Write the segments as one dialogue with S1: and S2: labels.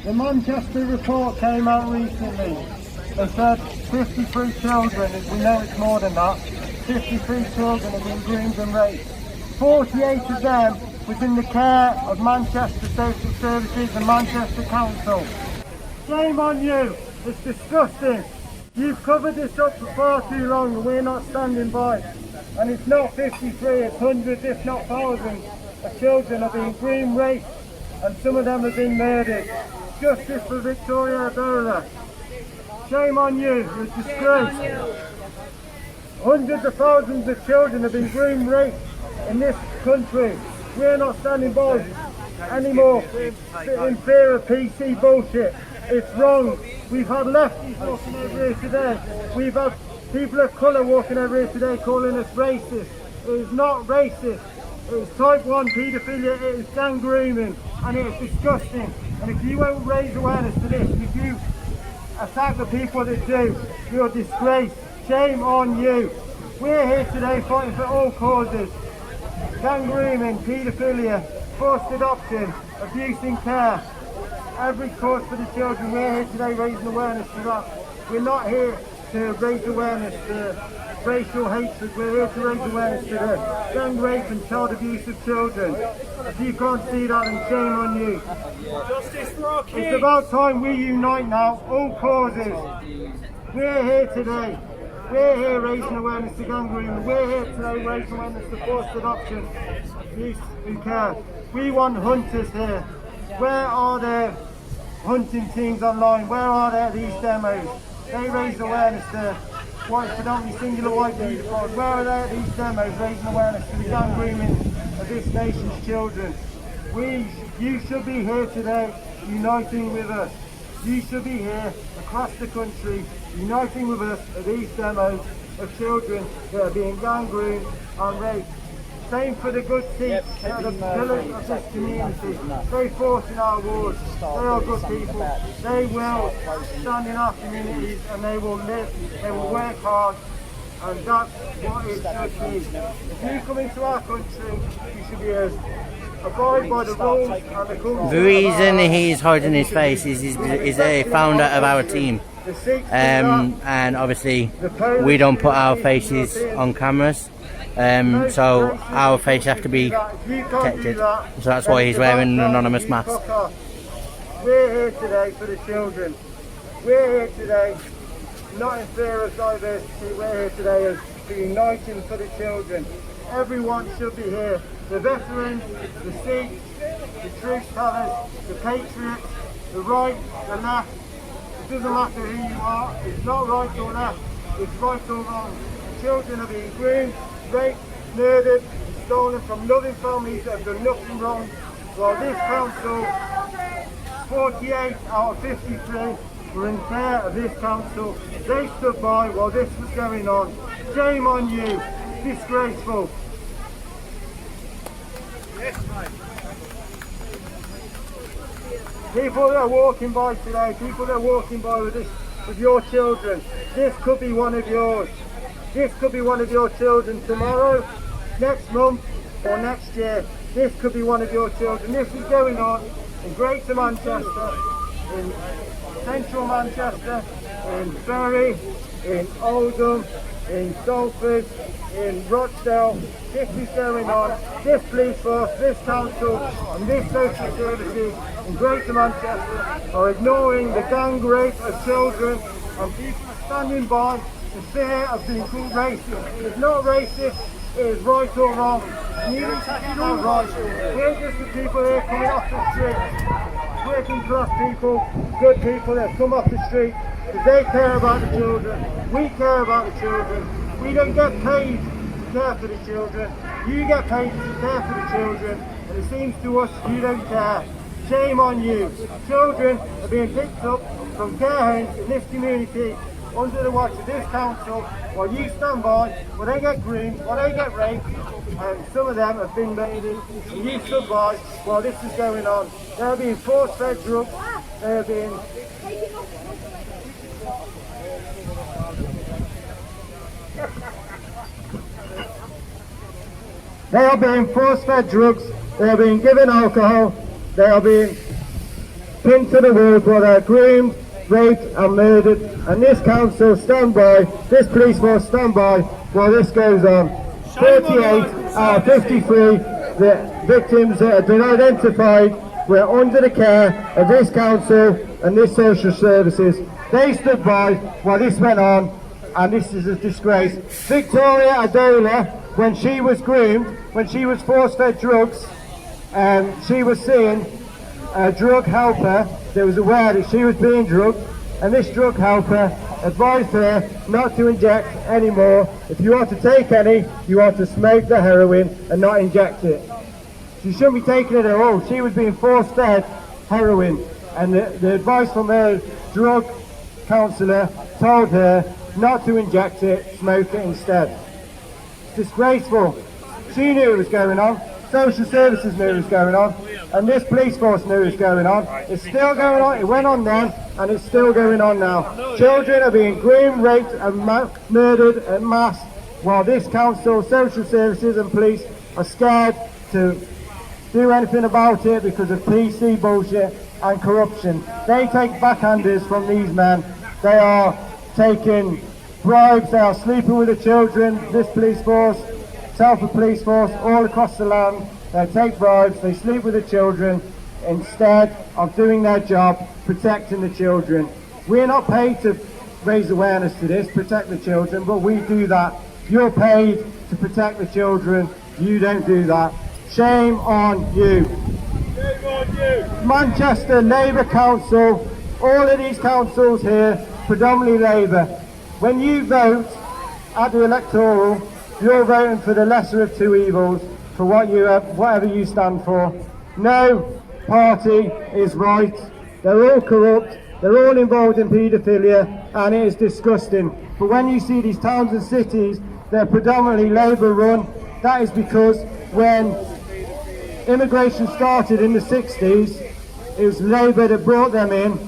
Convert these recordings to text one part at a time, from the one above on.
S1: The Manchester report came out recently and said 53 children, as we know it's more than that, 53 children have been groomed and raped. 48 of them was in the care of Manchester Social Services and Manchester Council. Shame on you, it's disgusting. You've covered this up for far too long and we're not standing by. And it's not 53, it's hundreds if not thousands of children are being groomed, raped, and some of them have been murdered. Justice for Victoria Ebola. Shame on you, you're a disgrace. Hundreds of thousands of children have been groomed, raped in this country. We're not standing by anymore in fear of PC bullshit. It's wrong. We've had lefties walking over here today. We've had people of colour walking over here today calling us racist. It is not racist. It is type 1 paedophilia, it is gang grooming, and it is disgusting. And if you won't raise awareness to this, if you attack the people that do, you're a disgrace. Shame on you. We're here today fighting for all causes. Gang grooming, paedophilia, forced adoption, abuse in care. Every cause for the children, we're here today raising awareness to that. We're not here to raise awareness to racial hatred, we're here to raise awareness to the gang rape and child abuse of children. If you can't see that, then shame on you.
S2: Justice for our kids.
S1: It's about time we unite now, all causes. We're here today. We're here raising awareness to gang grooming. We're here today raising awareness to forced adoption, abuse and care. We want hunters here. Where are their hunting teams online? Where are they at these demos? They raise awareness to white, predominantly singular white paedophiles. Where are they at these demos raising awareness to the gang grooming of this nation's children? You should be here today uniting with us. You should be here across the country uniting with us at these demos of children that are being gang groomed and raped. Same for the good seats that are the pillars of this community. They fought in our wars. They are good people. They will stand in our communities and they will live, they will work hard, and that's what it should be. If you come into our country, you should be abide by the rules and the culture.
S3: The reason he's hiding his face is he's a founder of our team. And obviously we don't put our faces on cameras. So our face have to be protected. So that's why he's wearing an anonymous mask.
S1: We're here today for the children. We're here today not in fear of diversity. We're here today as uniting for the children. Everyone should be here. The veterans, the Sikhs, the truth tellers, the patriots, the right, the left. It doesn't matter who you are. It's not right or left. It's right or wrong. Children are being groomed, raped, murdered, stolen from loving families that have done nothing wrong. While this council, 48 out of 53 were in care of this council. They stood by while this was going on. Shame on you. Disgraceful.
S2: Yes, mate.
S1: People that are walking by today, people that are walking by with your children, this could be one of yours. This could be one of your children tomorrow, next month or next year. This could be one of your children. This is going on in Greater Manchester, in Central Manchester, in Bury, in Oldham, in Telford, in Rochdale. This is going on. This police force, this council and this social services in Greater Manchester are ignoring the gang rape of children, and people are standing by in fear of being called racist. It's not racist, it is right or wrong. Neither is not right. We're just the people here coming off the street. Working class people, good people that come off the street because they care about the children. We care about the children. We don't get paid to care for the children. You get paid to care for the children, and it seems to us you don't care. Shame on you. Children are being picked up from care homes in this community under the watch of this council while you stand by, while they get groomed, while they get raped, and some of them have been murdered, and you stood by while this is going on. They're being force-fed drugs, they're being they are being force-fed drugs, they are being given alcohol, they are being pinned to the walls while they're groomed, raped and murdered. And this council stand by, this police force stand by while this goes on. 48 out of 53 the victims that have been identified were under the care of this council and this social services. They stood by while this went on, and this is a disgrace. Victoria Adola, when she was groomed, when she was force-fed drugs, she was seeing a drug helper that was aware that she was being drugged, and this drug helper advised her not to inject anymore. If you want to take any, you want to smoke the heroin and not inject it. She shouldn't be taking it at all. She was being force-fed heroin, and the advice from her drug counsellor told her not to inject it, smoke it instead. Disgraceful. She knew it was going on, social services knew it was going on, and this police force knew it was going on. It's still going on, it went on then, and it's still going on now. Children are being groomed, raped and murdered en masse, while this council, social services and police are scared to do anything about it because of PC bullshit and corruption. They take backhanders from these men. They are taking bribes, they are sleeping with the children. This police force, Telford police force, all across the land, they take bribes, they sleep with the children instead of doing their job, protecting the children. We're not paid to raise awareness to this, protect the children, but we do that. You're paid to protect the children, you don't do that. Shame on you.
S2: Shame on you.
S1: Manchester Labour Council, all of these councils here, predominantly Labour. When you vote at the electoral, you're voting for the lesser of two evils, for whatever you stand for. No party is right. They're all corrupt. They're all involved in paedophilia, and it is disgusting. But when you see these towns and cities, they're predominantly Labour run. That is because when immigration started in the 60s, it was Labour that brought them in,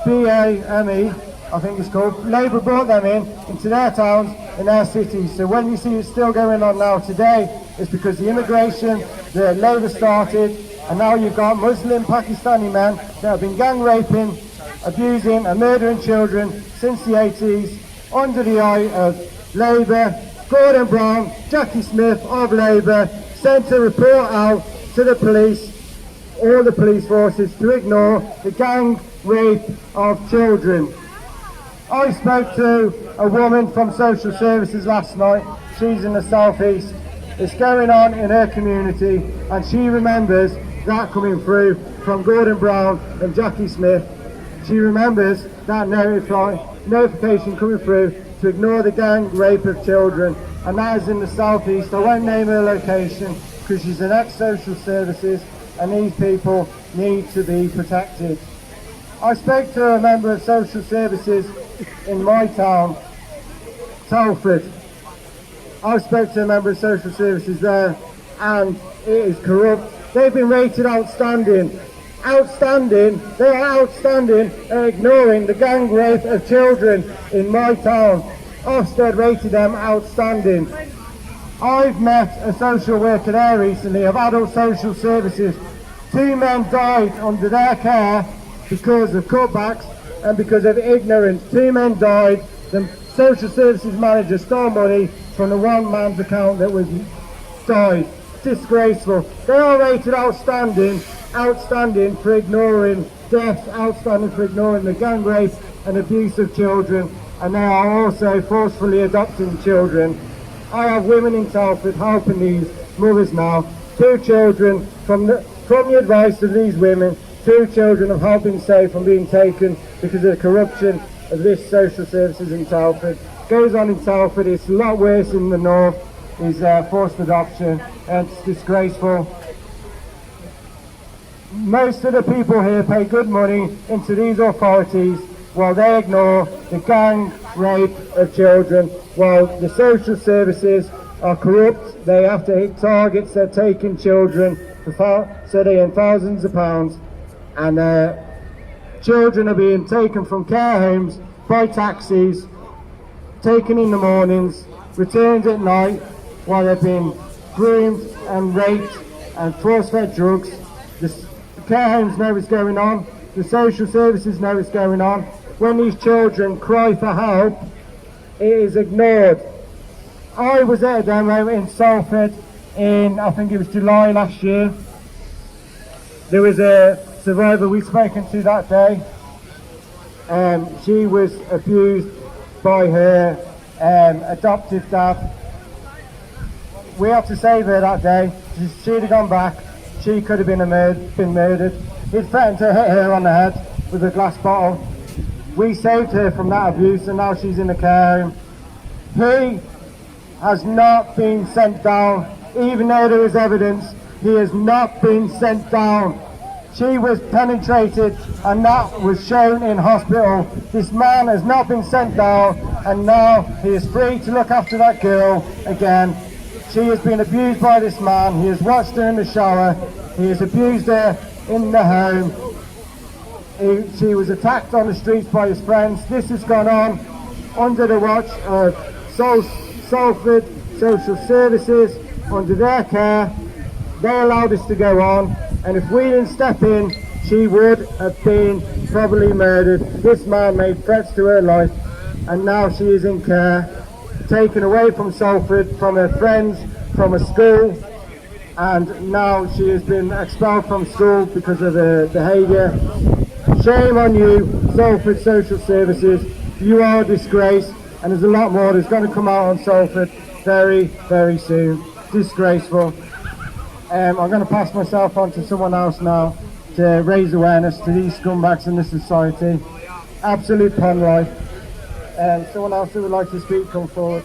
S1: BAME, I think it's called. Labour brought them into their towns, in their cities. So when you see it still going on now today, it's because the immigration that Labour started, and now you've got Muslim Pakistani men that have been gang raping, abusing and murdering children since the 80s, under the eye of Labour. Gordon Brown, Jackie Smith of Labour sent a report out to the police, all the police forces, to ignore the gang rape of children. I spoke to a woman from social services last night. She's in the southeast. It's going on in her community, and she remembers that coming through from Gordon Brown and Jackie Smith. She remembers that notification coming through to ignore the gang rape of children, and that is in the southeast. I won't name her location because she's an ex-social services, and these people need to be protected. I spoke to a member of social services in my town, Telford. I spoke to a member of social services there, and it is corrupt. They've been rated outstanding. Outstanding, they are outstanding at ignoring the gang rape of children in my town. Ofsted rated them outstanding. I've met a social worker there recently of adult social services. 2 men died under their care because of cutbacks and because of ignorance. 2 men died. The social services manager stole money from the one man's account that was died. Disgraceful. They are rated outstanding for ignoring deaths, outstanding for ignoring the gang rape and abuse of children, and they are also forcefully adopting children. I have women in Telford helping these mothers now. 2 children, from the advice of these women, 2 children have helped been saved from being taken because of the corruption of this social services in Telford. Goes on in Telford, it's a lot worse in the north, is forced adoption, and it's disgraceful. Most of the people here pay good money into these authorities while they ignore the gang rape of children, while the social services are corrupt. They have to hit targets, they're taking children so they earn thousands of pounds, and children are being taken from care homes by taxis, taken in the mornings, returned at night, while they're being groomed and raped and force-fed drugs. The care homes know what's going on. The social services know it's going on. When these children cry for help, it is ignored. I was at a demo in Telford in, I think it was July last year. There was a survivor we've spoken to that day. She was abused by her adoptive dad. We had to save her that day. She'd have gone back. She could have been murdered. He'd threatened to hit her on the head with a glass bottle. We saved her from that abuse, and now she's in the care home. He has not been sent down, even though there is evidence. He has not been sent down. She was penetrated, and that was shown in hospital. This man has not been sent down, and now he is free to look after that girl again. She has been abused by this man. He has watched her in the shower. He has abused her in the home. She was attacked on the streets by his friends. This has gone on under the watch of Telford Social Services, under their care. They allowed this to go on, and if we didn't step in, she would have been probably murdered. This man made threats to her life, and now she is in care, taken away from Telford, from her friends, from a school, and now she has been expelled from school because of her behaviour. Shame on you, Telford Social Services. You are a disgrace, and there's a lot more that's going to come out on Telford very, very soon. Disgraceful. I'm going to pass myself on to someone else now to raise awareness to these scumbags in the society. Absolute pun life. Someone else who would like to speak, come forward.